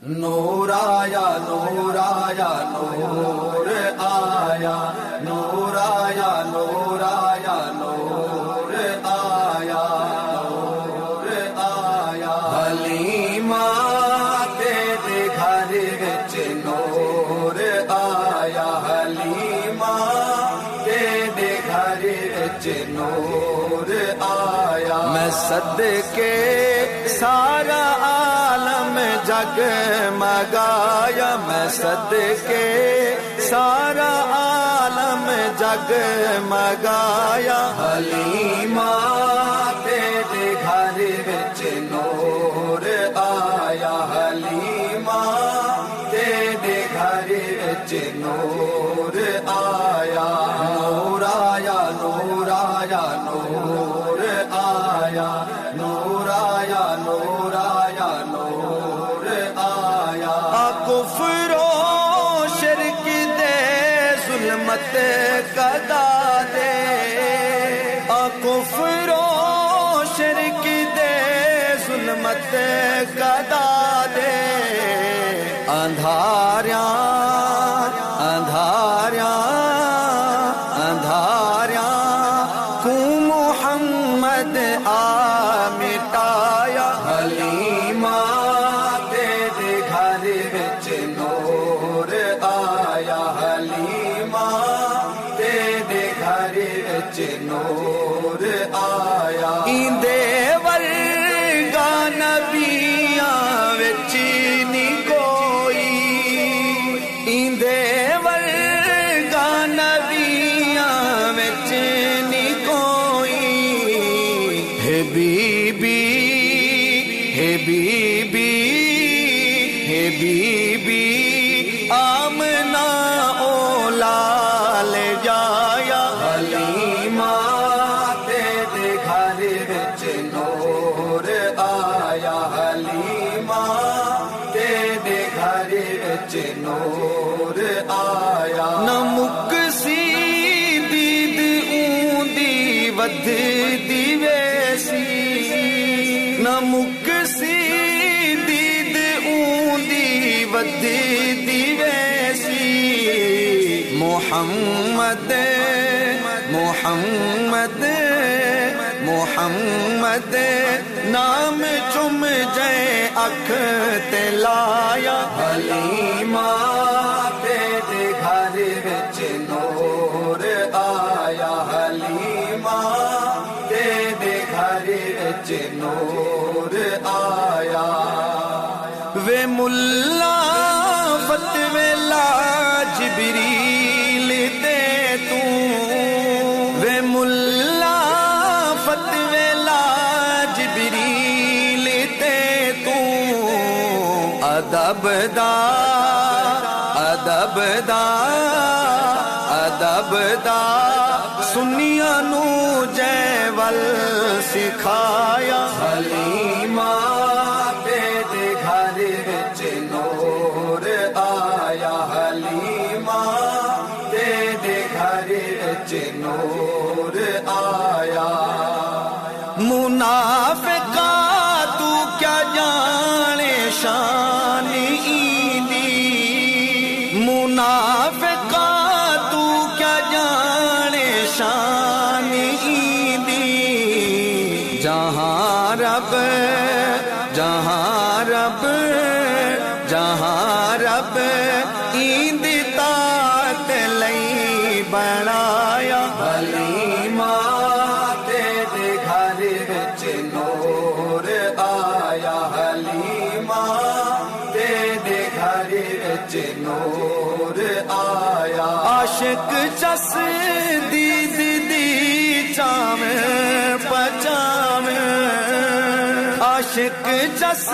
नूर आया नूर आया नूर आया नूर आया नूर आया नूर आया नूर आया हलीमा तेरे घर विच नूर आया हलीमा तेरे घर विच नूर आया मैं सदके सारा आलम जग मगाया मैं सदके सारा आलम जग मगाया हलीमा तेरे घर विच नूर आया हलीमा तेरे घर विच नूर आया नूर आया नूर आया नूर आया नूर आया नूर आया नूर आया कुफरो शिरक दे जुल्मत कदा दे कुफरो शिरक दे जुल्मत कदा दे अंधारियां अंधारियां अंधारियां को मुहम्मद आ मिटाया हलीमा तेरे घर विच नूर आया हलीमा तेरे घर विच नूर आया इंदे वर्गा नबियां विच नी कोई इंदे वर्गा नबियां विच नी कोई हे बीबी हे बीबी हे बीबी आमना ओ लाल जाया हलीमा तेरे घर विच नूर आया हलीमा तेरे घर विच नूर आया न मुकसी दीद ऊंदी वधदी वैसी न मुकसी दीद ऊंदी वधदी वैसी मुहम्मद मुहम्मद मुहम्मद नाम चुम जाए अख ते लाया हलीमा तेरे घर विच नूर आया हलीमा तेरे घर विच नूर आया वे मुल्ला फतवे ला जिबरील दे तू वे मुल्ला फतवे ला जिबरील दे तू अदब दा अदब दा अदब दा सुनिया नू जैवल सिखाया हलीमा तेरे घर विच नूर आया हलीमा तेरे घर विच नूर आया मुनाफिका तू क्या जाने शान ईदी मुनाफिका तू क्या जाने शान ईदी जहां रब जहां रब जहां रब ईद तात लई बनाया हलीमा तेरे घर विच नूर आया हलीमा तेरे घर विच नूर आया आशिक चस दीद दी चावे पचावे आशिक चस